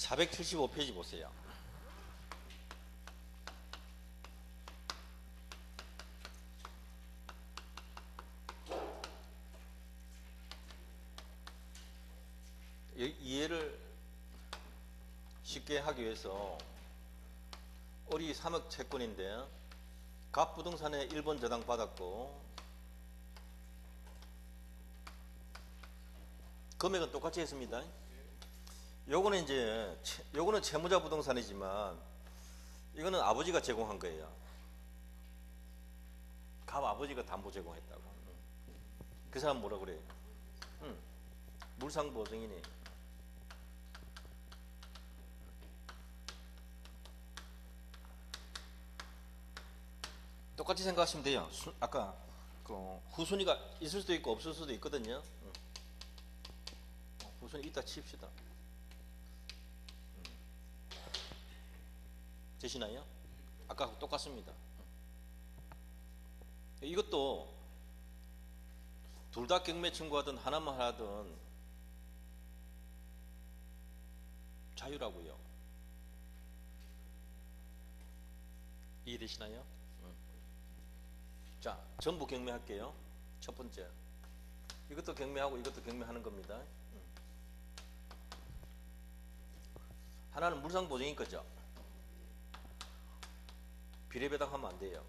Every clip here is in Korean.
475페이지 보세요. 이해를 쉽게 하기 위해서 우리 3억 채권인데 갑부동산에 1번 저당 받았고 금액은 똑같이 했습니다. 요거는 이제 요거는 채무자 부동산이지만 이거는 아버지가 제공한 거예요. 갑 아버지가 담보 제공했다고. 그 사람 뭐라 그래요? 물상 보증이니. 똑같이 생각하시면 돼요. 아까 그 후순위가 있을 수도 있고 없을 수도 있거든요. 후순위 있다 칩시다. 되시나요? 아까 똑같습니다. 이것도 둘 다 경매 청구하든 하나만 하든 자유라고요. 이해되시나요? 자, 전부 경매할게요. 첫 번째. 이것도 경매하고 이것도 경매하는 겁니다. 하나는 물상보증인 거죠. 비례배당하면 안 돼요.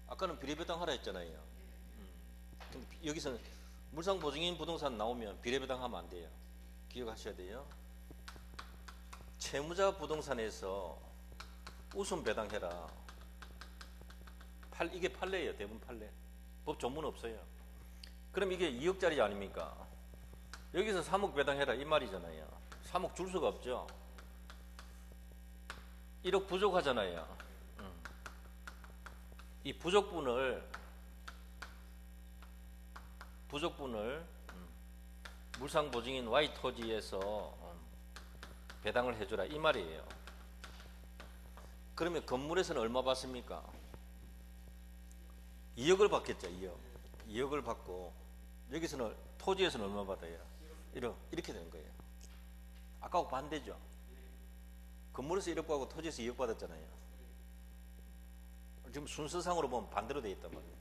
아까는 비례배당하라 했잖아요. 근데 여기서는 물상보증인 부동산 나오면 비례배당하면 안 돼요. 기억하셔야 돼요. 채무자 부동산에서 우선 배당해라. 이게 판례예요. 대부분 판례. 법 전문 없어요. 그럼 이게 2억짜리 아닙니까? 여기서 3억 배당해라 이 말이잖아요. 3억 줄 수가 없죠. 1억 부족하잖아요. 이 부족분을 물상보증인 Y 토지에서 배당을 해주라 이 말이에요. 그러면 건물에서는 얼마 받습니까? 2억을 받겠죠. 2억을 받고 여기서는 토지에서는 얼마 받아요? 이렇게 되는 거예요. 아까하고 반대죠. 건물에서 1억 받고 토지에서 2억 받았잖아요. 지금 순서상으로 보면 반대로 되어 있단 말이에요.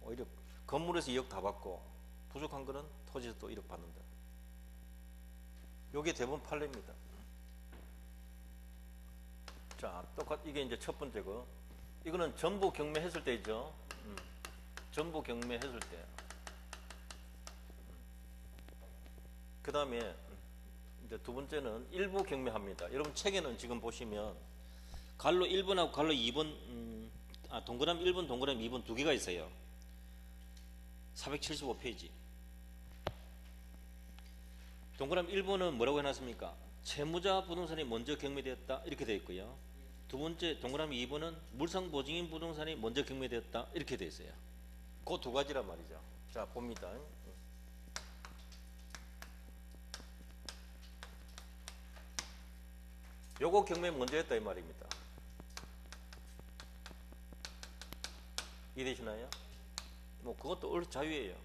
오히려 건물에서 2억 다 받고 부족한 거는 토지에서 또 1억 받는다. 이게 대부분 판례입니다. 자, 이게 이제 첫 번째 거. 이거는 전부 경매했을 때죠. 전부 경매했을 때. 그 다음에 이제 두 번째는 일부 경매합니다. 여러분 책에는 지금 보시면 갈로 1번하고 갈로 2번, 동그라미 1번, 동그라미 2번 두 개가 있어요. 475페이지. 동그라미 1번은 뭐라고 해놨습니까? 채무자 부동산이 먼저 경매되었다 이렇게 되어 있고요. 두 번째 동그라미 2번은 물상보증인 부동산이 먼저 경매되었다 이렇게 되어 있어요. 그 두 가지란 말이죠. 자, 봅니다. 요거 경매 먼저 했다 이 말입니다. 이해되시나요? 뭐 그것도 얼 자유예요.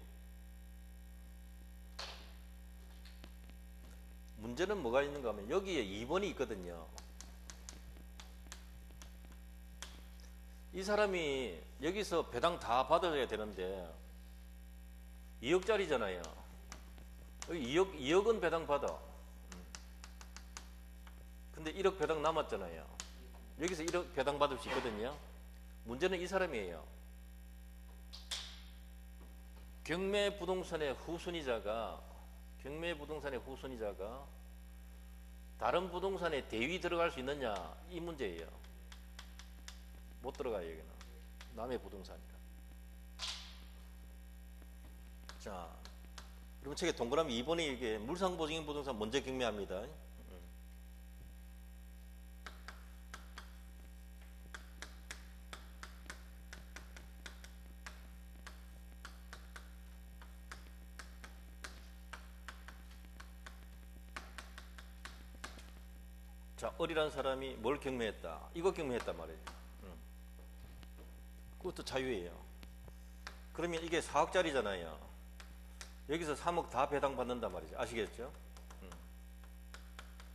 문제는 뭐가 있는가 하면 여기에 2번이 있거든요. 이 사람이 여기서 배당 다 받아야 되는데 2억짜리잖아요. 2억은 배당 받아. 근데 1억 배당 남았잖아요. 여기서 1억 배당 받을 수 있거든요. 문제는 이 사람이에요. 경매 부동산의 후순위자가 다른 부동산에 대위 들어갈 수 있느냐 이 문제예요. 못 들어가요. 여기는 남의 부동산이라. 자, 여러분 책에 동그라미 2번에 이게 물상보증인 부동산 먼저 경매합니다. 자, 어리란 사람이 뭘 경매했다? 이거 경매했단 말이에요. 그것도 자유예요. 그러면 이게 4억짜리잖아요. 여기서 3억 다 배당받는단 말이죠. 아시겠죠?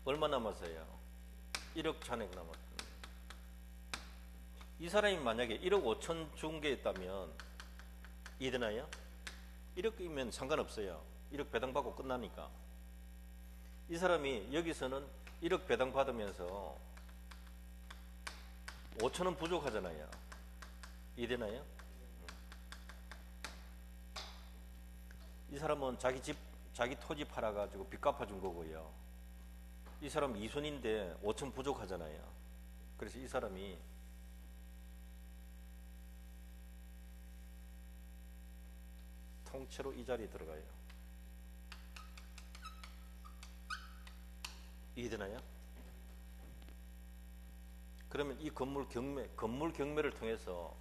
얼마 남았어요? 1억 잔액 남았어요. 이 사람이 만약에 1억 5천 준 게 있다면 이해되나요? 1억이면 상관없어요. 1억 배당받고 끝나니까. 이 사람이 여기서는 1억 배당받으면서 5천원 부족하잖아요. 이해되나요? 이 사람은 자기 집, 자기 토지 팔아가지고 빚 갚아준 거고요. 이 사람 이순인데 5천 부족하잖아요. 그래서 이 사람이 통째로 이 자리에 들어가요. 이해되나요? 그러면 이 건물 경매를 통해서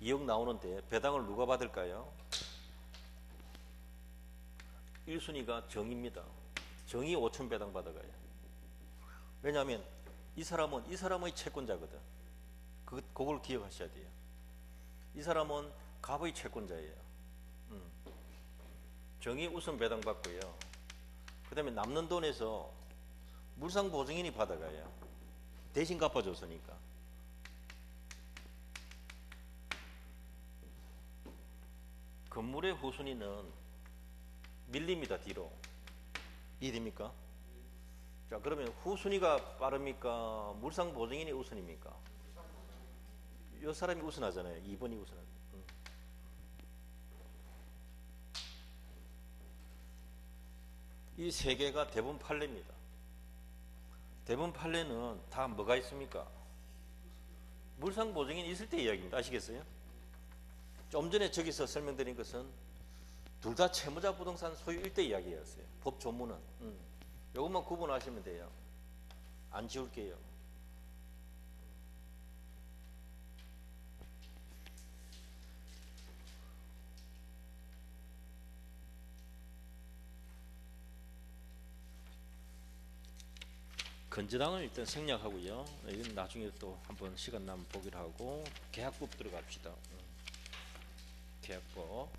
2억 나오는데 배당을 누가 받을까요? 1순위가 정입니다. 정이 5천 배당 받아가요. 왜냐하면 이 사람은 이 사람의 채권자거든. 그걸 기억하셔야 돼요. 이 사람은 갑의 채권자예요. 정이 우선 배당받고요. 그 다음에 남는 돈에서 물상보증인이 받아가요. 대신 갚아줬으니까. 건물의 후순위는 밀립니다. 뒤로. 이해됩니까? 자, 그러면 후순위가 빠릅니까? 물상보증인이 우선입니까? 이 사람이 우선하잖아요. 2번이 우선하죠. 이 세 개가 대분 판례입니다. 대분 판례는 다 뭐가 있습니까? 물상보증인이 있을 때 이야기입니다. 아시겠어요? 좀 전에 저기서 설명드린 것은 둘 다 채무자 부동산 소유일 때 이야기였어요. 법 조문은. 이것만 구분하시면 돼요. 안 지울게요. 건재당은 일단 생략하고요. 이건 나중에 또 한번 시간 나면 보기로 하고 계약법 들어갑시다. 계약법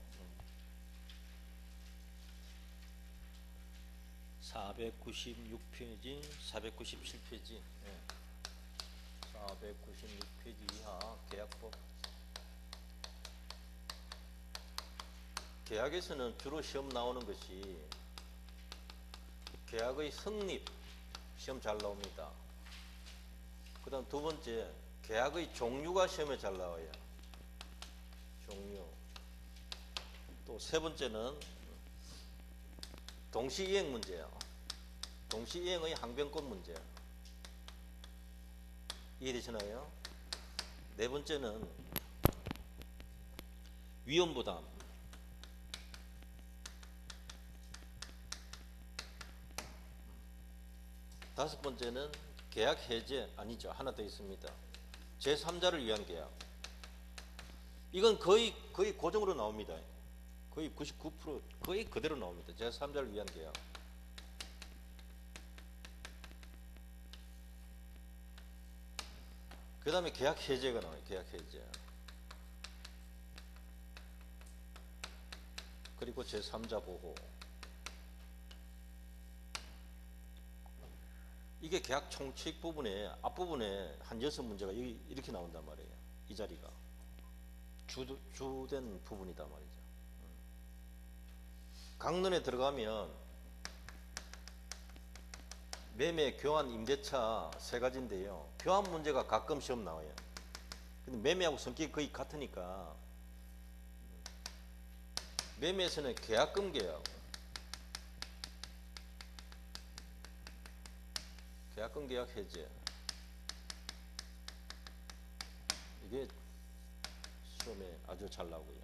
496페이지 497페이지 496페이지 이하 계약법. 계약에서는 주로 시험 나오는 것이 계약의 성립 시험 잘 나옵니다. 그 다음 두 번째 계약의 종류가 시험에 잘 나와요. 종류. 또 세 번째는 동시이행 문제예요. 동시이행의 항변권 문제. 이해되시나요? 네 번째는 위험부담. 다섯 번째는 계약 해제 아니죠. 하나 더 있습니다. 제3자를 위한 계약. 이건 거의 고정으로 나옵니다. 거의 99% 거의 그대로 나옵니다. 제3자를 위한 계약. 그 다음에 계약 해제가 나와요. 계약 해제. 그리고 제3자 보호. 이게 계약 총칙 부분에 앞부분에 한 6문제가 이렇게 나온단 말이에요. 이 자리가 주된 부분이단 말이죠. 강론에 들어가면 매매, 교환, 임대차 세 가지인데요. 교환 문제가 가끔 시험 나와요. 근데 매매하고 성격이 거의 같으니까 매매에서는 계약금 계약, 계약금 계약 해제, 이게 시험에 아주 잘 나오고요.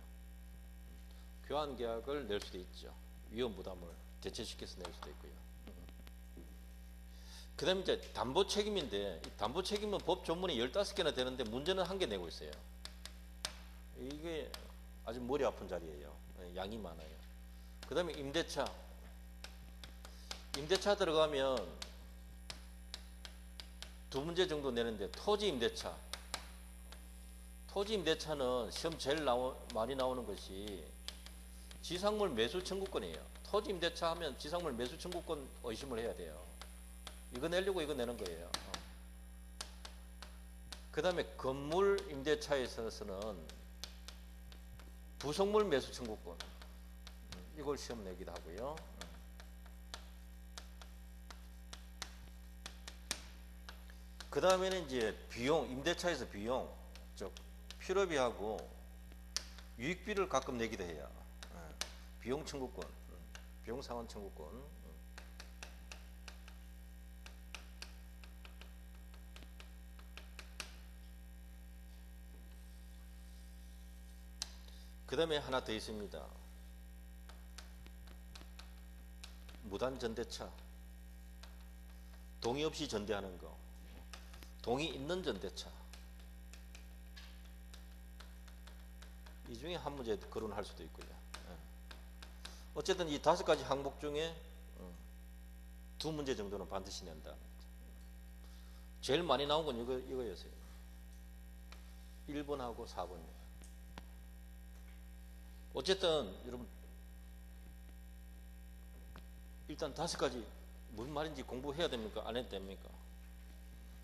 교환 계약을 낼 수도 있죠. 위험 부담을 대체시켜서 낼 수도 있고요. 그 다음에 이제 담보 책임인데, 이 담보 책임은 법 조문이 15개나 되는데 문제는 1개 내고 있어요. 이게 아주 머리 아픈 자리예요. 양이 많아요. 그 다음에 임대차. 임대차 들어가면 2문제 정도 내는데, 토지 임대차. 토지 임대차는 시험 제일 많이 나오는 것이 지상물 매수 청구권이에요. 토지 임대차 하면 지상물 매수 청구권 의심을 해야 돼요. 이거 내려고 이거 내는 거예요. 그 다음에 건물 임대차에 있어서는 부속물 매수 청구권, 이걸 시험 내기도 하고요. 그 다음에는 이제 비용, 임대차에서 비용, 즉 필요비하고 유익비를 가끔 내기도 해요. 비용 청구권, 비용 상환 청구권. 그 다음에 하나 더 있습니다. 무단 전대차. 동의 없이 전대하는 거. 동의 있는 전대차. 이 중에 한 문제 거론할 수도 있고요. 어쨌든 이 5가지 항목 중에 2문제 정도는 반드시 낸다. 제일 많이 나온 건 이거였어요. 1번하고 4번이요. 어쨌든 여러분 일단 5가지 무슨 말인지 공부해야 됩니까? 안 해도 됩니까?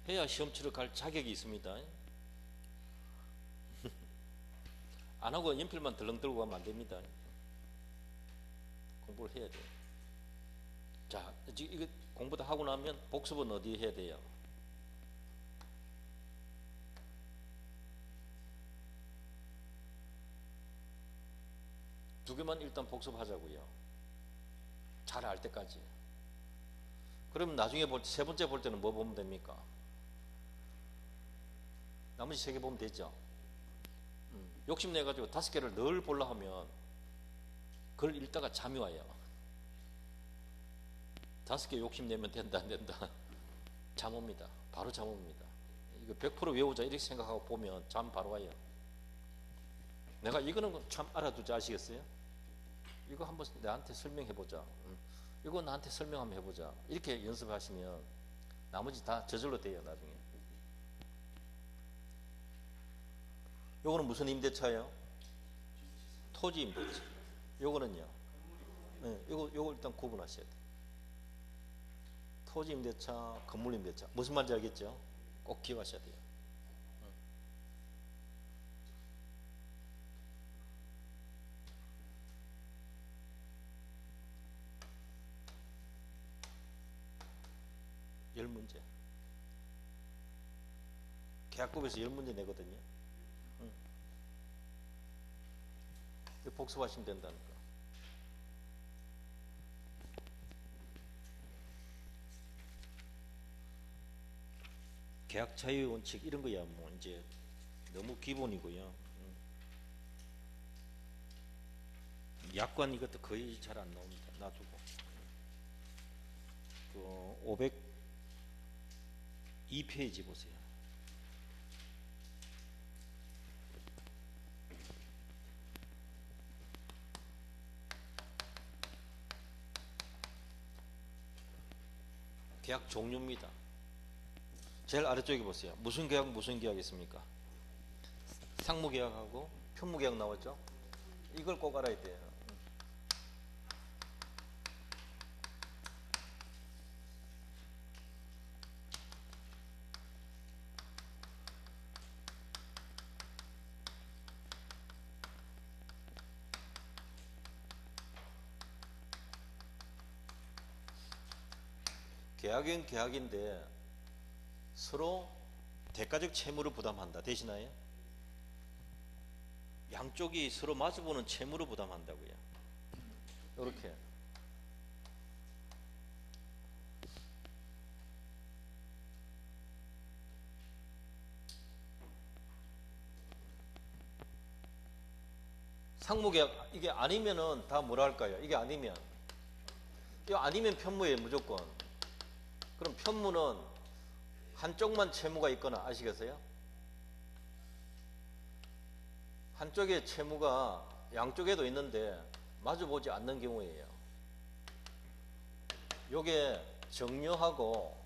해야 시험 치러 갈 자격이 있습니다. 안 하고 연필만 덜렁 들고 가면 안 됩니다. 공부를 해야 돼요. 자, 이거 공부 다 하고 나면 복습은 어디에 해야 돼요? 두 개만 일단 복습하자고요. 잘 알 때까지. 그럼 나중에 세 번째 볼 때는 뭐 보면 됩니까? 나머지 3개 보면 되죠. 욕심내가지고 5개를 늘 보려 하면 그걸 읽다가 잠이 와요. 5개 욕심내면 된다 안 된다? 잠 옵니다. 바로 잠 옵니다. 이거 100% 외우자 이렇게 생각하고 보면 잠 바로 와요. 내가 이거는 참 알아두자 아시겠어요? 이거 한번 나한테 설명해보자. 이거 나한테 설명 한번 해보자. 이렇게 연습하시면 나머지 다 저절로 돼요 나중에. 요거는 무슨 임대차예요? 토지 임대차. 요거는요? 네, 요거 일단 구분하셔야 돼요. 토지 임대차, 건물 임대차. 무슨 말인지 알겠죠? 꼭 기억하셔야 돼요. 열 문제. 계약법에서 10문제 내거든요. 복습하시면 된다니까. 계약 자유 원칙 이런 거야 뭐 이제 너무 기본이고요. 약관 이것도 거의 잘 안 나옵니다. 놔두고. 그 502페이지 보세요. 계약 종류입니다. 제일 아래쪽에 보세요. 무슨 계약 무슨 계약 있습니까? 상무계약하고 편무계약 나왔죠? 이걸 꼭 알아야 돼요. 계약은 계약인데 서로 대가적 채무를 부담한다. 되시나요? 양쪽이 서로 마주보는 채무를 부담한다고요. 이렇게. 상무계약 이게 아니면은 다 뭐라 할까요? 이게 아니면 편무예요 무조건. 그럼 편무는 한쪽만 채무가 있거나 아시겠어요? 한쪽에 채무가 양쪽에도 있는데 마주보지 않는 경우예요. 요게 정려하고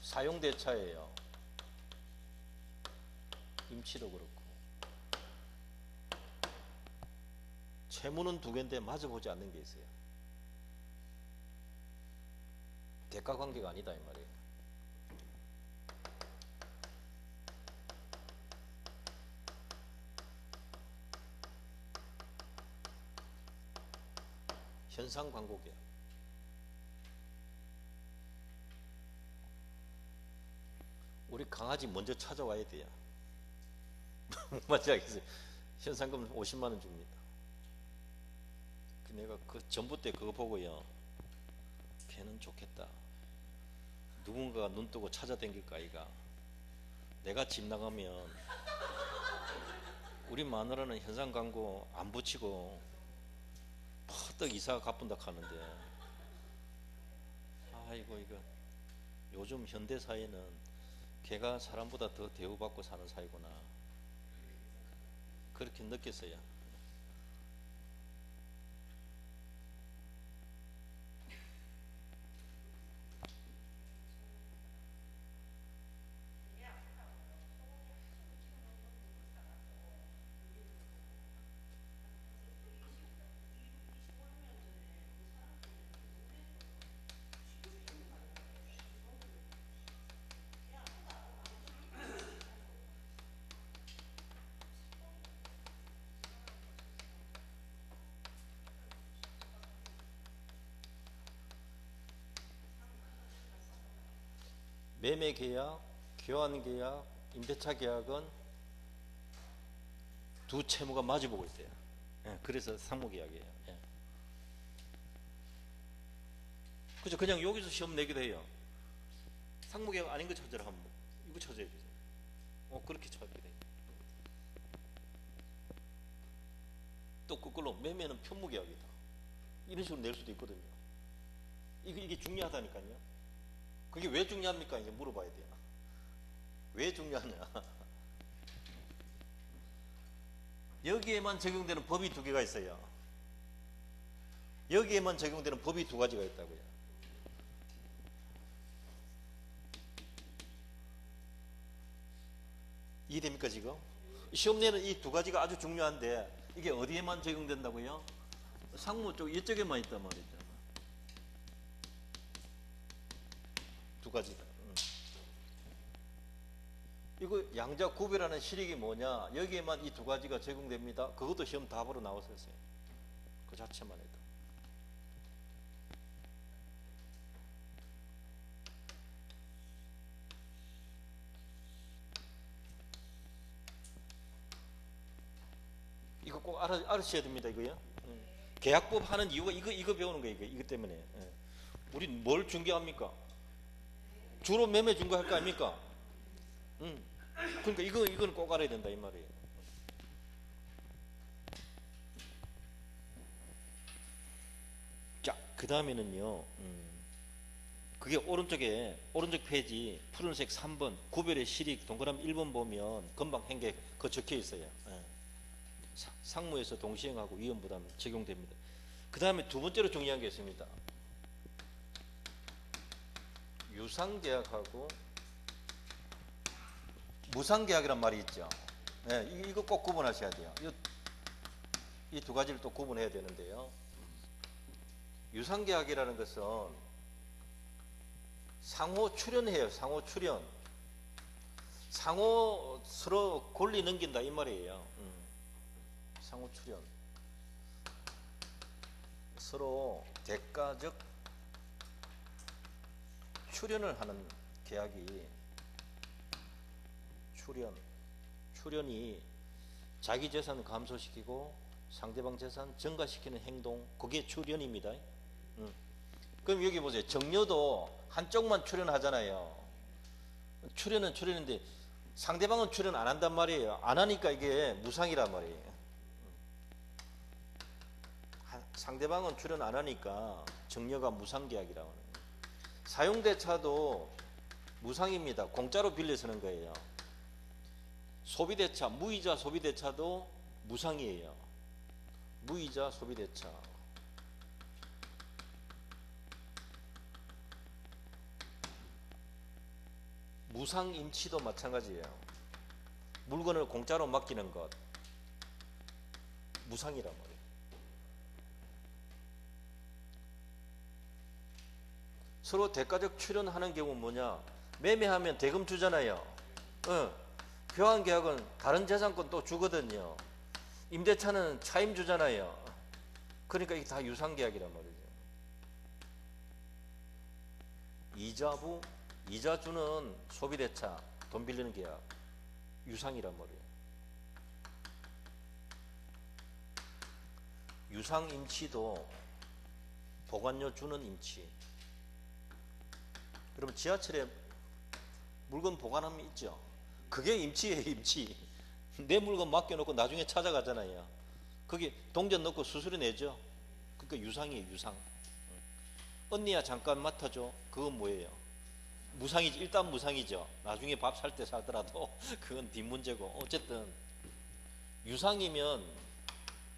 사용대차예요. 임치도 그렇고 채무는 두 개인데 맞아보지 않는 게 있어요. 대가 관계가 아니다 이 말이에요. 현상 광고 계약. 우리 강아지 먼저 찾아와야 돼요. 맞지 않겠어요? 현상금 50만 원 줍니다. 내가 그 전부 때 그거 보고요. 걔는 좋겠다. 누군가가 눈 뜨고 찾아다닐까 아이가. 내가 집 나가면 우리 마누라는 현상 광고 안 붙이고 퍼뜩 이사 가뿐다 하는데, 아이고 이거 요즘 현대 사회는 걔가 사람보다 더 대우받고 사는 사회구나, 그렇게 느꼈어요. 매매 계약, 교환 계약, 임대차 계약은 두 채무가 마주보고 있대요. 예, 그래서 상호 계약이에요. 예. 그죠? 그냥 여기서 시험 내기도 해요. 상호 계약 아닌 거 찾으라 하면 이거 찾아야 되죠. 그렇게 찾게 돼요. 또 그걸로 매매는 편무 계약이다, 이런 식으로 낼 수도 있거든요. 이게 중요하다니까요. 그게 왜 중요합니까? 이제 물어봐야 돼요. 왜 중요하냐? 여기에만 적용되는 법이 두 개가 있어요. 여기에만 적용되는 법이 두 가지가 있다고요. 이해됩니까 지금? 시험 내는 이 두 가지가 아주 중요한데 이게 어디에만 적용된다고요? 상무 쪽 이쪽에만 있단 말이죠. 두 가지다. 이거 양자 구별하는 실익이 뭐냐? 여기에만 이 두 가지가 적용됩니다. 그것도 시험 답으로 나왔었어요. 그 자체만 해도. 이거 꼭 알으셔야 됩니다. 이거요. 계약법 하는 이유가 이거 배우는 거예요. 이거 때문에. 우리 뭘 중개합니까? 주로 매매 중개할 거 아닙니까? 그러니까 이거는 꼭 알아야 된다 이 말이에요. 자, 그 다음에는요. 그게 오른쪽 페이지 푸른색 3번 구별의 실익 동그라미 1번 보면 금방 한 게 그 적혀 있어요. 상무에서 동시행하고 위험부담 적용됩니다. 그 다음에 두 번째로 중요한 게 있습니다. 유상계약하고 무상계약이란 말이 있죠. 이거 꼭 구분하셔야 돼요. 이 두 가지를 또 구분해야 되는데요. 유상계약이라는 것은 상호 출연해요. 상호 출연. 상호 서로 권리 넘긴다 이 말이에요. 상호 출연. 서로 대가적 출연을 하는 계약이 출연이 자기 재산 감소시키고 상대방 재산 증가시키는 행동, 그게 출연입니다. 그럼 여기 보세요. 정려도 한쪽만 출연하잖아요. 출연은 출연인데 상대방은 출연 안 한단 말이에요. 안 하니까 이게 무상이란 말이에요. 상대방은 출연 안 하니까 정려가 무상계약이라고 하는 거예요. 사용대차도 무상입니다. 공짜로 빌려 쓰는 거예요. 소비대차, 무이자 소비대차도 무상이에요. 무이자 소비대차. 무상임치도 마찬가지예요. 물건을 공짜로 맡기는 것, 무상이란 말이에요. 서로 대가적 출연하는 경우는 뭐냐? 매매하면 대금 주잖아요. 교환 계약은 다른 재산권 또 주거든요. 임대차는 차임 주잖아요. 그러니까 이게 다 유상 계약이란 말이죠. 이자부, 이자 주는 소비대차, 돈 빌리는 계약, 유상이란 말이에요. 유상 임치도 보관료 주는 임치. 여러분 지하철에 물건 보관함이 있죠. 그게 임치예요, 임치. 내 물건 맡겨놓고 나중에 찾아가잖아요. 거기 동전 넣고 수수료 내죠. 그러니까 유상이에요, 유상. 언니야 잠깐 맡아줘. 그건 뭐예요? 무상이지. 일단 무상이죠. 나중에 밥 살 때 사더라도 그건 뒷문제고. 어쨌든 유상이면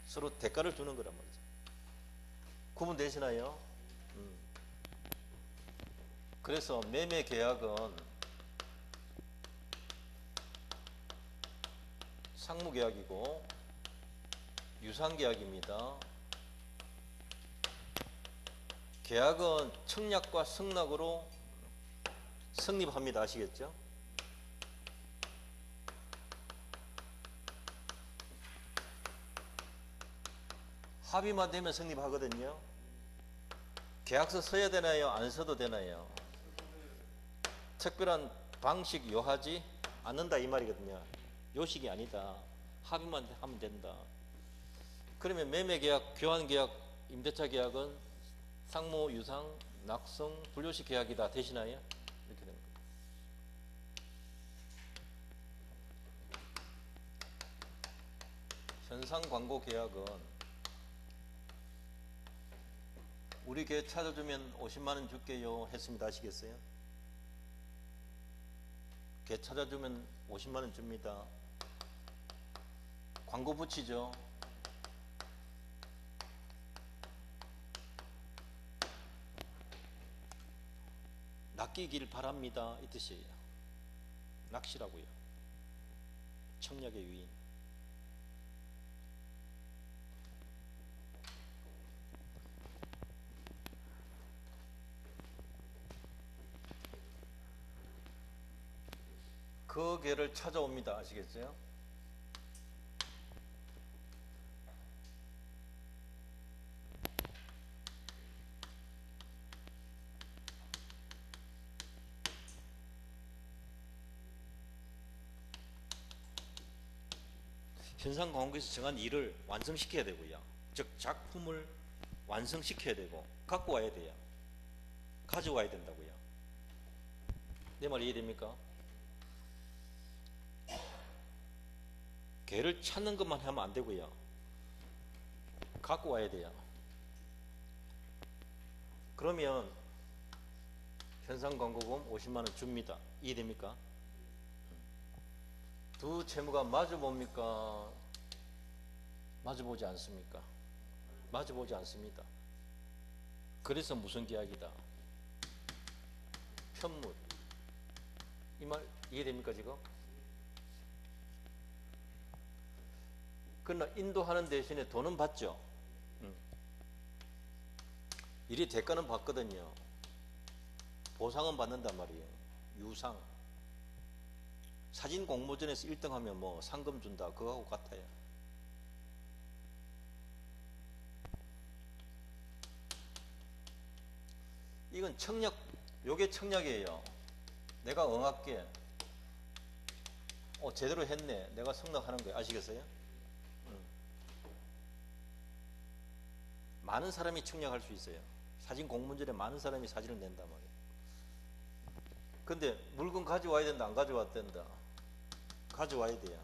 서로 대가를 주는 거란 말이죠. 구분되시나요? 그래서 매매 계약은 상무 계약이고 유상 계약입니다. 계약은 청약과 승낙으로 성립합니다. 아시겠죠? 합의만 되면 성립하거든요. 계약서 써야 되나요? 안 써도 되나요? 특별한 방식 요하지 않는다 이 말이거든요. 요식이 아니다. 합의만 하면 된다. 그러면 매매계약, 교환계약, 임대차 계약은 상무, 유상, 낙성, 불요식 계약이다. 되시나요? 이렇게 되는 거예요. 현상 광고 계약은 우리 개 찾아주면 50만 원 줄게요 했습니다. 아시겠어요? 개 찾아주면 50만 원 줍니다. 광고 붙이죠. 낚이길 바랍니다. 이 뜻이에요. 낚시라고요. 청약의 유인. 그 개를 찾아옵니다. 아시겠어요? 현상 광고에서 정한 일을 완성시켜야 되고요. 즉 작품을 완성시켜야 되고 갖고 와야 돼요. 가져와야 된다고요. 내 말 이해됩니까? 개를 찾는 것만 하면 안 되고요. 갖고 와야 돼요. 그러면 현상 광고금 50만 원 줍니다. 이해됩니까? 두 채무가 마주 봅니까? 마주 보지 않습니까? 마주 보지 않습니다. 그래서 무슨 계약이다? 편물. 이 말 이해됩니까 지금? 그러나 인도하는 대신에 돈은 받죠. 일이 대가는 받거든요. 보상은 받는단 말이에요. 유상. 사진 공모전에서 1등 하면 뭐 상금 준다. 그거하고 같아요. 이건 청약, 요게 청약이에요. 내가 응할게. 제대로 했네. 내가 승낙하는 거예요. 아시겠어요? 많은 사람이 청약할 수 있어요. 사진 공모전에 많은 사람이 사진을 낸단 말이에요. 근데 물건 가져와야 된다, 안 가져와야 된다? 가져와야 돼요.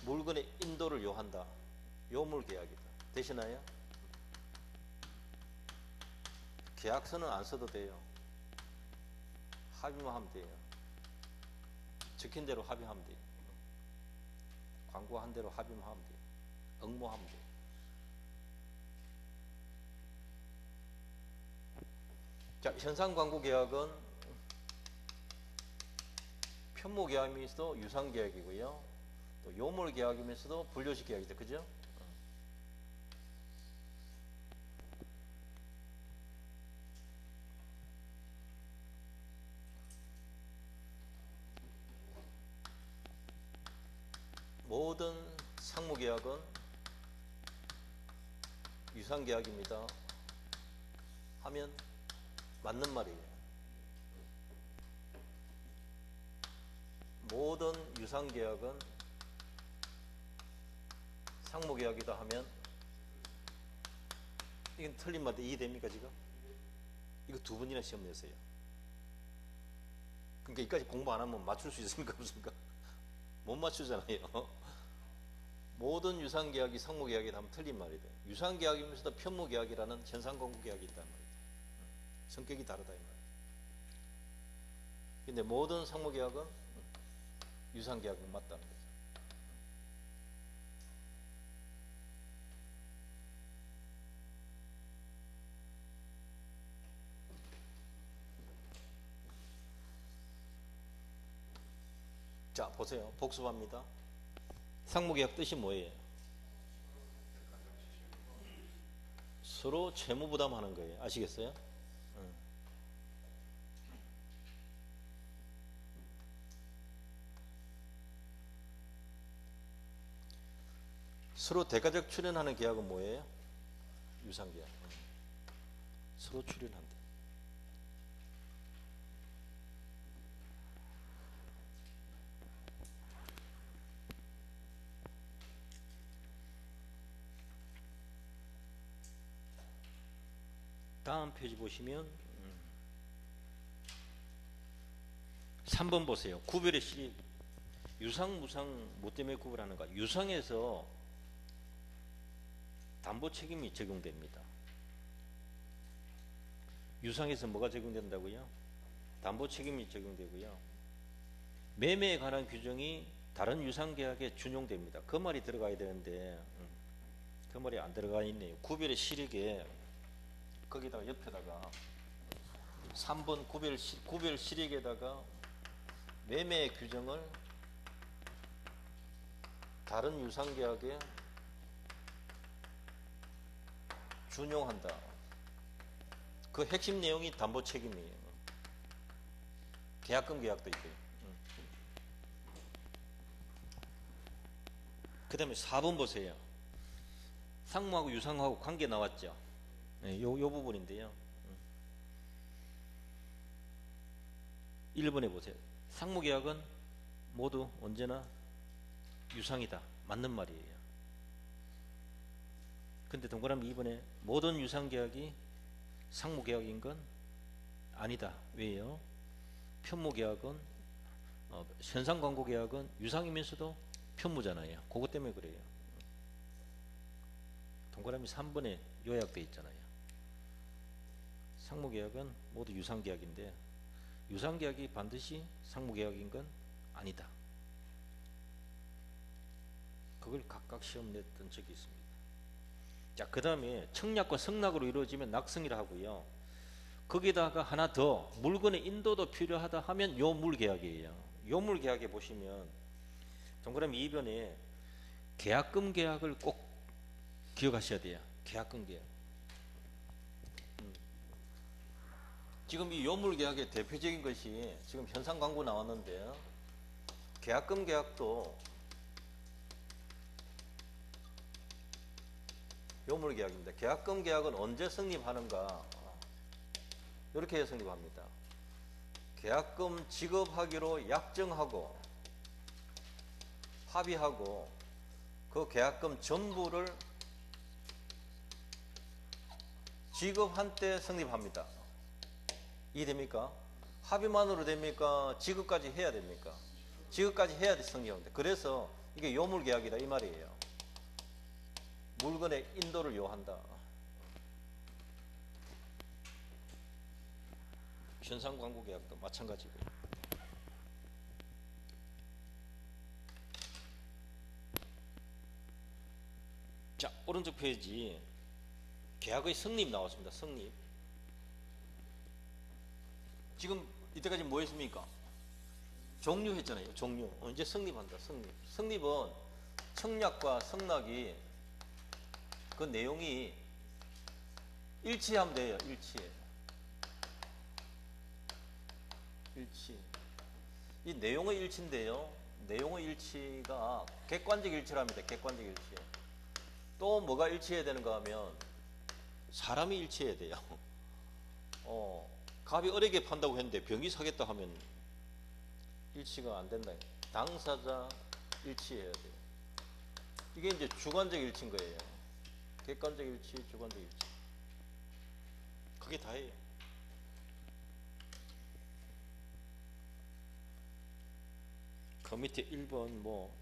물건의 인도를 요한다. 요물 계약이다. 되시나요? 계약서는 안 써도 돼요. 합의만 하면 돼요. 적힌 대로 합의하면 돼요. 광고한 대로 합의만 하면 돼요. 응모하면 돼요. 자, 현상 광고 계약은 편모계약이면서도 유상계약이고요. 또 요물계약이면서도 분료식 계약이죠. 그죠? 모든 상무계약은 유상계약입니다 하면 맞는 말이에요. 모든 유상계약은 상무계약이다 하면 이건 틀린 말인데 이해됩니까 지금? 이거 두 번이나 시험 냈어요. 그러니까 이까지 공부 안 하면 맞출 수 있습니까 없습니까? 못 맞추잖아요. 모든 유상계약이 상무계약이다 하면 틀린 말이 돼. 유상계약이면서도 편무계약이라는 현상권고계약이 있단 말이죠. 성격이 다르다 이 말이죠. 근데 모든 상무계약은 유상계약은 맞다는 거죠. 자 보세요. 복습합니다. 상무계약 뜻이 뭐예요? 서로 채무부담하는 거예요. 아시겠어요? 서로 대가적 출연하는 계약은 뭐예요? 유상계약. 서로 출연한다. 다음 페이지 보시면 3번 보세요. 구별의 실익. 유상, 무상 뭐 때문에 구별하는가? 유상에서 담보 책임이 적용됩니다. 유상에서 뭐가 적용된다고요? 담보 책임이 적용되고요. 매매에 관한 규정이 다른 유상계약에 준용됩니다. 그 말이 들어가야 되는데 그 말이 안 들어가 있네요. 구별의 실익에 거기다가 옆에다가 3번 구별 실익에다가 매매 규정을 다른 유상계약에 준용한다. 그 핵심 내용이 담보 책임이에요. 계약금 계약도 있고요. 그 다음에 4번 보세요. 상무하고 유상하고 관계 나왔죠. 네, 요 부분인데요. 1번에 보세요. 상무계약은 모두 언제나 유상이다. 맞는 말이에요. 근데 동그라미 2번에 모든 유상계약이 상무계약인 건 아니다. 왜요? 편무계약은 현상광고계약은 유상이면서도 편무잖아요. 그것 때문에 그래요. 동그라미 3번에 요약되어 있잖아요. 상무계약은 모두 유상계약인데 유상계약이 반드시 상무계약인 건 아니다. 그걸 각각 시험 냈던 적이 있습니다. 자, 그 다음에 청약과 승낙으로 이루어지면 낙승이라 하고요. 거기다가 하나 더 물건의 인도도 필요하다 하면 요물계약이에요. 요물계약에 보시면 동그라미 2번에 계약금 계약을 꼭 기억하셔야 돼요. 계약금 계약. 지금 이 요물계약의 대표적인 것이 지금 현상 광고 나왔는데요. 계약금 계약도 요물계약입니다. 계약금 계약은 언제 성립하는가? 이렇게 성립합니다. 계약금 지급하기로 약정하고 합의하고 그 계약금 전부를 지급한 때 성립합니다. 이해됩니까? 합의만으로 됩니까? 지급까지 해야 됩니까? 지급까지 해야 성립합니다. 그래서 이게 요물계약이다 이 말이에요. 물건의 인도를 요한다. 현상광고계약도 마찬가지고요. 자, 오른쪽 페이지 계약의 성립 나왔습니다. 성립. 지금 이때까지 뭐 했습니까? 종료했잖아요. 종료. 이제 성립한다. 성립. 성립은 청약과 성낙이 그 내용이 일치하면 돼요. 일치해. 일치. 이 내용의 일치인데요. 내용의 일치가 객관적 일치랍니다. 객관적 일치. 또 뭐가 일치해야 되는가 하면 사람이 일치해야 돼요. 갑이 어렵게 판다고 했는데 병이 사겠다 하면 일치가 안 된다. 당사자 일치해야 돼요. 이게 이제 주관적 일치인 거예요. 객관적 일치, 주관적 일치. 그게 다예요. 그 밑에 1번 뭐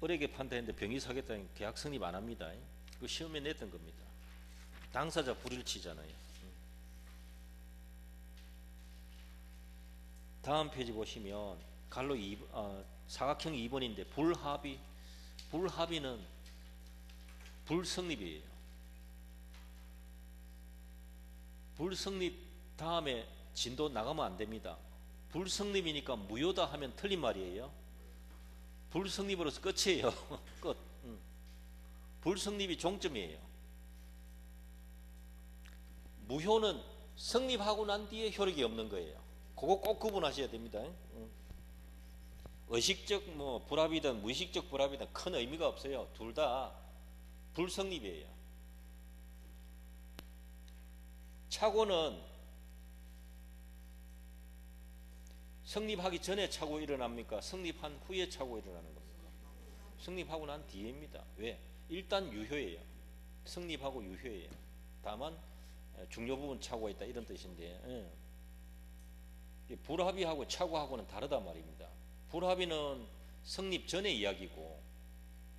어렵게 판다 했는데 병이 사겠다는 계약 성립 안 합니다. 그 시험에 냈던 겁니다. 당사자 불일치잖아요. 다음 페이지 보시면 갈로 2번, 사각형 2번인데 불합의는 불성립이에요. 불성립 다음에 진도 나가면 안 됩니다. 불성립이니까 무효다 하면 틀린 말이에요. 불성립으로서 끝이에요. 끝. 불성립이 종점이에요. 무효는 성립하고 난 뒤에 효력이 없는 거예요. 그거 꼭 구분하셔야 됩니다. 의식적 뭐 불합이든 무의식적 불합이든 큰 의미가 없어요. 둘 다 불성립이에요. 착오는 성립하기 전에 착오 일어납니까? 성립한 후에 착오 일어나는 겁니까? 성립하고 난 뒤에입니다. 왜? 일단 유효예요. 성립하고 유효예요. 다만 중요 부분 착오가 있다 이런 뜻인데 불합의하고 착오하고는 다르단 말입니다. 불합의는 성립 전의 이야기고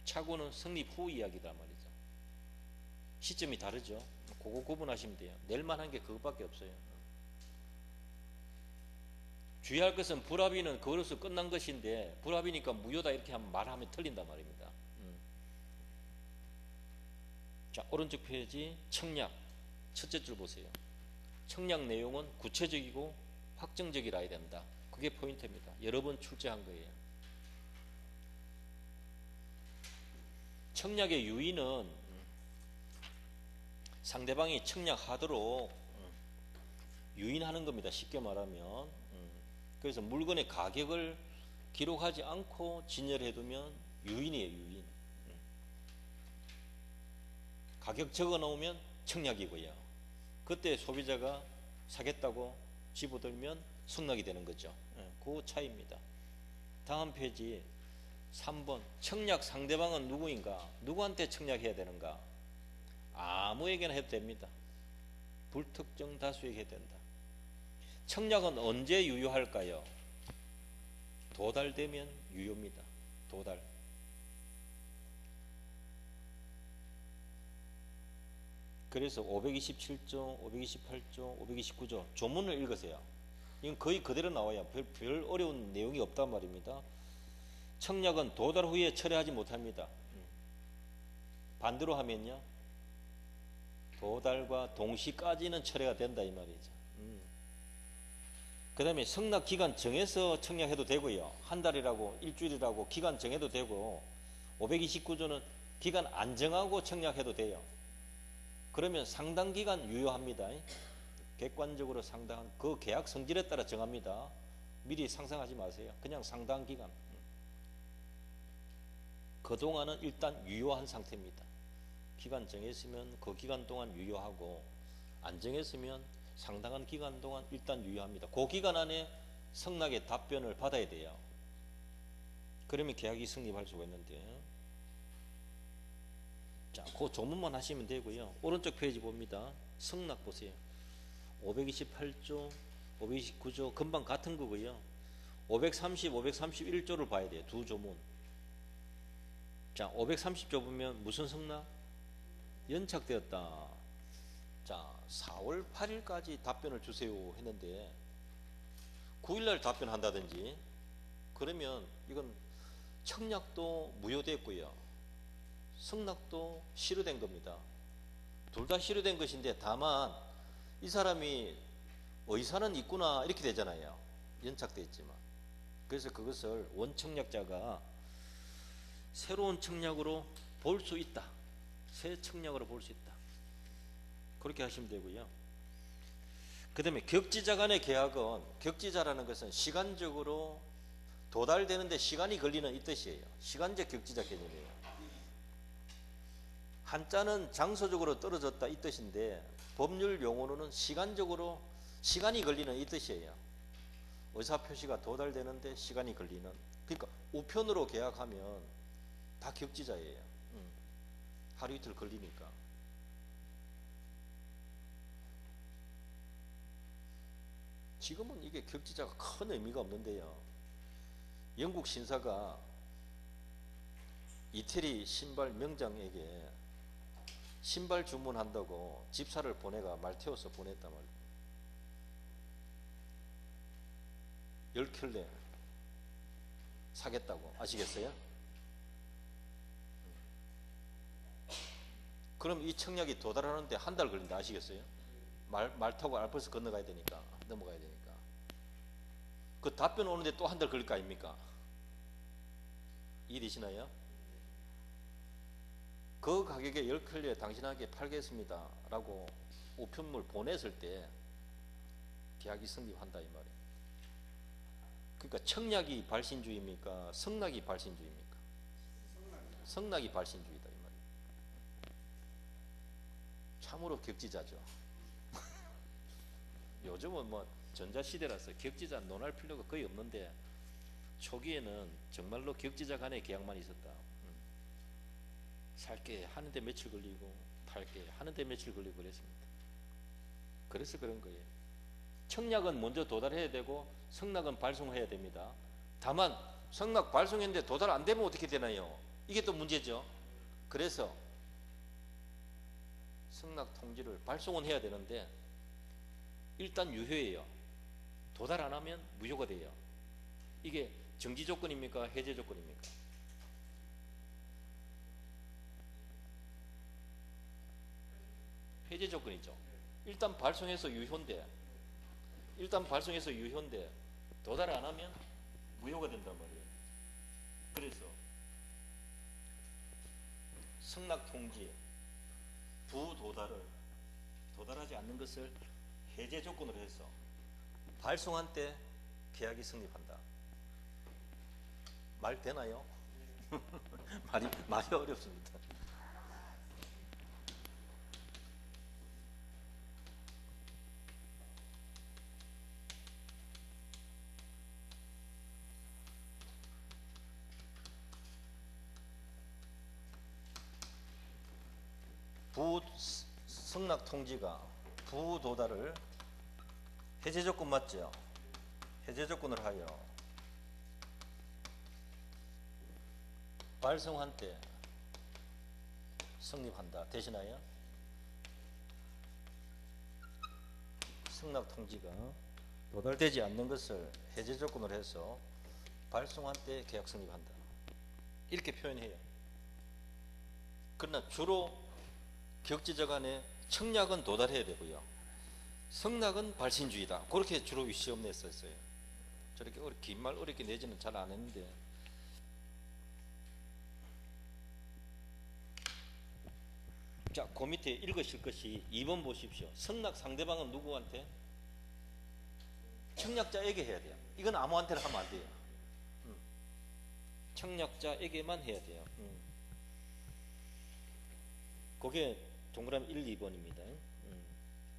착오는 성립 후 이야기단 말이죠. 시점이 다르죠. 그거 구분하시면 돼요. 낼만한 게 그것밖에 없어요. 주의할 것은 불합의는 그것으로 끝난 것인데 불합의니까 무효다 이렇게 하면 말하면 틀린단 말입니다. 자, 오른쪽 페이지 청약 첫째 줄 보세요. 청약 내용은 구체적이고 확정적이라야 된다. 그게 포인트입니다. 여러 번 출제한 거예요. 청약의 유의는 상대방이 청약하도록 유인하는 겁니다. 쉽게 말하면. 그래서 물건의 가격을 기록하지 않고 진열해두면 유인이에요. 유인. 가격 적어놓으면 청약이고요. 그때 소비자가 사겠다고 집어들면 성락이 되는 거죠. 그 차이입니다. 다음 페이지 3번 청약 상대방은 누구인가? 누구한테 청약해야 되는가? 아무에게나 해도 됩니다. 불특정 다수에게 해야 된다. 청약은 언제 유효할까요? 도달되면 유효입니다. 도달. 그래서 527조, 528조, 529조 조문을 읽으세요. 이건 거의 그대로 나와요. 별 어려운 내용이 없단 말입니다. 청약은 도달 후에 철회하지 못합니다. 반대로 하면요. 도달과 동시까지는 철회가 된다 이 말이죠. 그 다음에 성납 기간 정해서 청약해도 되고요. 한 달이라고 일주일이라고 기간 정해도 되고 529조는 기간 안 정하고 청약해도 돼요. 그러면 상당 기간 유효합니다. 객관적으로 상당한 그 계약 성질에 따라 정합니다. 미리 상상하지 마세요. 그냥 상당 기간. 그동안은 일단 유효한 상태입니다. 기간 정했으면 그 기간 동안 유효하고 안 정했으면 상당한 기간 동안 일단 유효합니다. 그 기간 안에 성락의 답변을 받아야 돼요. 그러면 계약이 성립할 수가 있는데 자, 그 조문만 하시면 되고요. 오른쪽 페이지 봅니다. 성락 보세요. 528조, 529조 금방 같은 거고요. 530, 531조를 봐야 돼요. 두 조문. 자, 530조 보면 무슨 성락? 연착되었다. 자, 4월 8일까지 답변을 주세요 했는데 9일날 답변한다든지 그러면 이건 청약도 무효됐고요. 성락도 실효된 겁니다. 둘 다 실효된 것인데 다만 이 사람이 의사는 있구나 이렇게 되잖아요. 연착돼 있지만 그래서 그것을 원청약자가 새로운 청약으로 볼 수 있다. 새 청약으로 볼 수 있다. 그렇게 하시면 되고요. 그 다음에 격지자 간의 계약은, 격지자라는 것은 시간적으로 도달되는데 시간이 걸리는 이 뜻이에요. 시간적 격지자 개념이에요. 한자는 장소적으로 떨어졌다 이 뜻인데 법률 용어로는 시간적으로 시간이 걸리는 이 뜻이에요. 의사표시가 도달되는데 시간이 걸리는. 그러니까 우편으로 계약하면 다 격지자예요. 하루 이틀 걸리니까. 지금은 이게 격지자가 큰 의미가 없는데요. 영국 신사가 이태리 신발 명장에게 신발 주문한다고 집사를 보내가 말 태워서 보냈단 말이에요. 10켤레 사겠다고. 아시겠어요? 그럼 이 청약이 도달하는데 한 달 걸린다. 아시겠어요? 말 타고 알프스 건너가야 되니까, 넘어가야 되니까. 그 답변 오는데 또 한 달 걸릴 거 아닙니까? 이해되시나요? 그 가격에 10켤레 당신에게 팔겠습니다 라고 우편물 보냈을 때 계약이 성립한다 이 말이에요. 그러니까 청약이 발신주의입니까? 성낙이 발신주의입니까? 성낙이 발신주의다 이 말이에요. 참으로 격지자죠. 요즘은 뭐 전자시대라서 격지자 논할 필요가 거의 없는데 초기에는 정말로 격지자 간의 계약만 있었다. 살게 하는데 며칠 걸리고 팔게 하는데 며칠 걸리고 그랬습니다. 그래서 그런 거예요. 청약은 먼저 도달해야 되고 성낙은 발송해야 됩니다. 다만 성낙 발송했는데 도달 안 되면 어떻게 되나요? 이게 또 문제죠. 그래서 성낙 통지를 발송은 해야 되는데 일단 유효해요. 도달 안 하면 무효가 돼요. 이게 정지 조건입니까? 해제 조건입니까? 해제 조건이죠. 일단 발송해서 유효인데 도달 안 하면 무효가 된단 말이에요. 그래서 성낙 통지 도달하지 않는 것을 해제 조건으로 해서 발송한 때 계약이 성립한다. 말 되나요? 말이 어렵습니다. 성낙 통지가 부도달을 해제 조건 맞죠? 해제 조건을 하여 발송한 때 성립한다. 되시나요? 성낙 통지가 도달되지 않는 것을 해제 조건으로 해서 발송한 때 계약 성립한다. 이렇게 표현해요. 그러나 주로 격지자 간에 청약은 도달해야 되고요. 성낙은 발신주의다. 그렇게 주로 시험 냈었어요. 저렇게 긴 말 어렵게 내지는 잘 안 했는데. 자, 그 밑에 읽으실 것이 2번 보십시오. 성낙 상대방은 누구한테? 청약자에게 해야 돼요. 이건 아무한테나 하면 안 돼요. 청약자에게만 해야 돼요. 그게 동그라미 1, 2번입니다.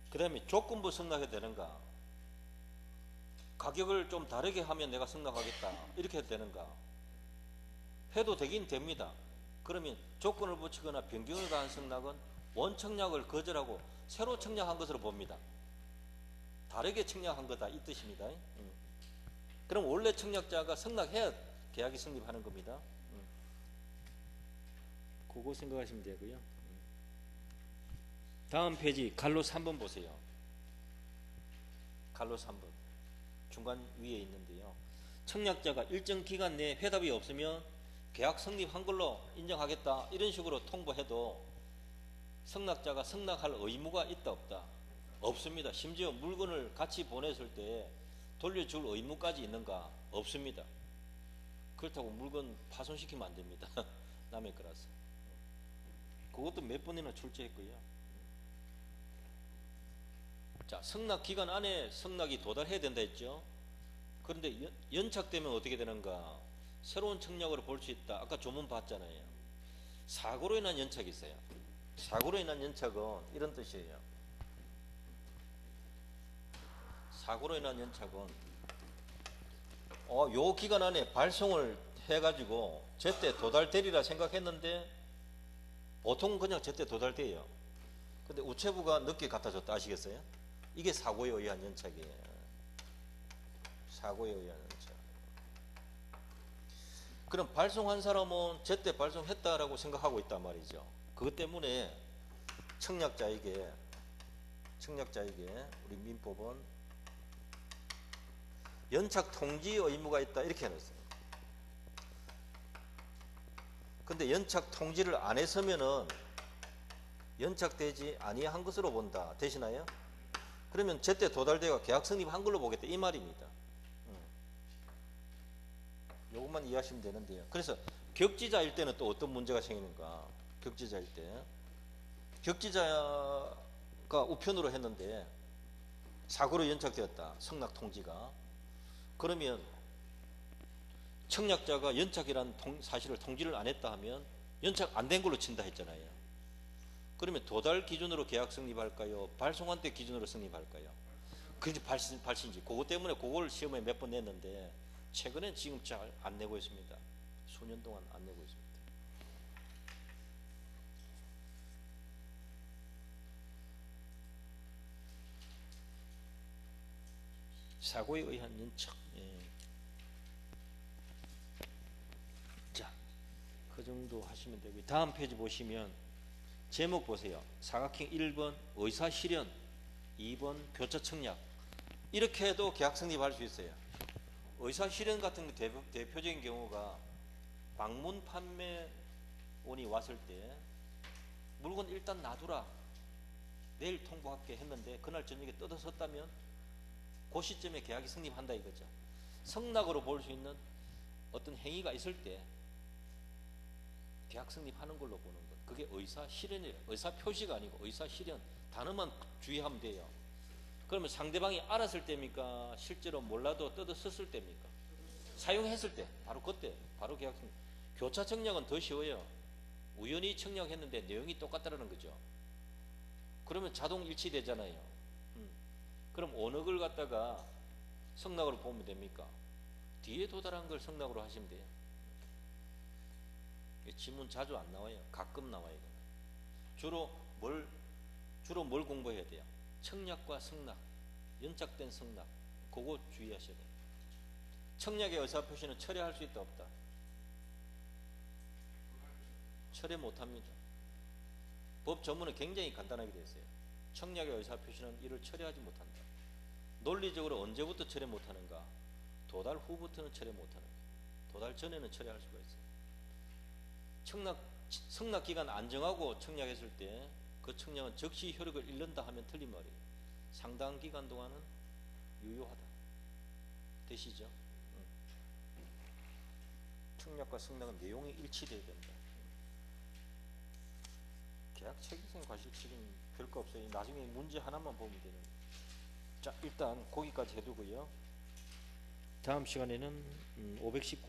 그 다음에 조건부 성낙해도 되는가? 가격을 좀 다르게 하면 내가 성낙하겠다. 이렇게 해도 되는가? 해도 되긴 됩니다. 그러면 조건을 붙이거나 변경을 가한 성낙은 원청약을 거절하고 새로 청약한 것으로 봅니다. 다르게 청약한 거다 이 뜻입니다. 그럼 원래 청약자가 성낙해야 계약이 성립하는 겁니다. 그거 생각하시면 되고요. 다음 페이지 갈로 3번 보세요. 갈로 3번 중간 위에 있는데요. 청약자가 일정 기간 내에 회답이 없으면 계약 성립한 걸로 인정하겠다 이런 식으로 통보해도 성낙자가 성낙할 의무가 있다 없다? 없습니다. 심지어 물건을 같이 보냈을 때 돌려줄 의무까지 있는가? 없습니다. 그렇다고 물건 파손시키면 안 됩니다. 남의 거라서. 그것도 몇 번이나 출제했고요. 자, 승낙 기간 안에 승낙이 도달해야 된다 했죠. 그런데 연착되면 어떻게 되는가? 새로운 청약으로 볼 수 있다. 아까 조문 봤잖아요. 사고로 인한 연착이 있어요. 사고로 인한 연착은 이런 뜻이에요. 사고로 인한 연착은 요 기간 안에 발송을 해가지고 제때 도달되리라 생각했는데 보통 그냥 제때 도달돼요. 근데 우체부가 늦게 갖다 줬다 아시겠어요? 이게 사고에 의한 연착이에요. 사고에 의한 연착. 그럼 발송한 사람은 제때 발송했다라고 생각하고 있단 말이죠. 그것 때문에 청약자에게 우리 민법은 연착 통지 의무가 있다 이렇게 해놨어요. 근데 연착 통지를 안 했으면은 연착되지 아니한 것으로 본다. 되시나요? 그러면 제때 도달되어 계약 성립한 걸로 보겠다 이 말입니다. 요것만 이해하시면 되는데요. 그래서 격지자일 때는 또 어떤 문제가 생기는가? 격지자일 때 격지자가 우편으로 했는데 사고로 연착되었다. 승낙 통지가. 그러면 청약자가 연착이라는 사실을 통지를 안 했다 하면 연착 안 된 걸로 친다 했잖아요. 그러면 도달 기준으로 계약 성립할까요? 발송한 때 기준으로 성립할까요? 그게 발신지. 그것 때문에 그걸 시험에 몇 번 냈는데 최근엔 지금 잘 안 내고 있습니다. 수년 동안 안 내고 있습니다. 사고에 의한 연착. 예. 자, 그 정도 하시면 되고요. 다음 페이지 보시면 제목 보세요. 사각형 1번 의사실현, 2번 교차 청약. 이렇게 해도 계약 성립할 수 있어요. 의사실현 같은 대표적인 경우가 방문 판매원이 왔을 때 물건 일단 놔두라. 내일 통보할게 했는데 그날 저녁에 뜯어섰다면 그 시점에 계약이 성립한다 이거죠. 성낙으로 볼 수 있는 어떤 행위가 있을 때 계약 성립하는 걸로 보는 것. 그게 의사실현이에요. 의사표시가 아니고 의사실현. 단어만 주의하면 돼요. 그러면 상대방이 알았을 때입니까? 실제로 몰라도 뜯어섰을 때입니까? 사용했을 때. 바로 그때. 바로 계약 성립. 교차 청약은 더 쉬워요. 우연히 청약했는데 내용이 똑같다는 거죠. 그러면 자동 일치되잖아요. 그럼 어느 걸 갖다가 성낙으로 보면 됩니까? 뒤에 도달한 걸 성낙으로 하시면 돼요. 지문 자주 안 나와요. 가끔 나와요. 주로 뭘 공부해야 돼요? 청약과 성낙, 연착된 성낙, 그거 주의하셔야 돼요. 청약의 의사표시는 철회할 수 있다 없다? 철회 못합니다. 법 전문은 굉장히 간단하게 되어 있어요. 청약의 의사표시는 이를 철회하지 못한다. 논리적으로 언제부터 철회 못하는가? 도달 후부터는 철회 못하는 거예요. 도달 전에는 철회할 수가 있어요. 성낙 기간 안 정하고 청약했을 때 그 청약은 즉시 효력을 잃는다 하면 틀린 말이에요. 상당한 기간 동안은 유효하다. 되시죠? 청약과 성낙은 내용이 일치돼야 된다. 계약 책임성 과실 책임 별거 없어요. 나중에 문제 하나만 보면 되는. 자, 일단 거기까지 해두고요. 다음 시간에는 519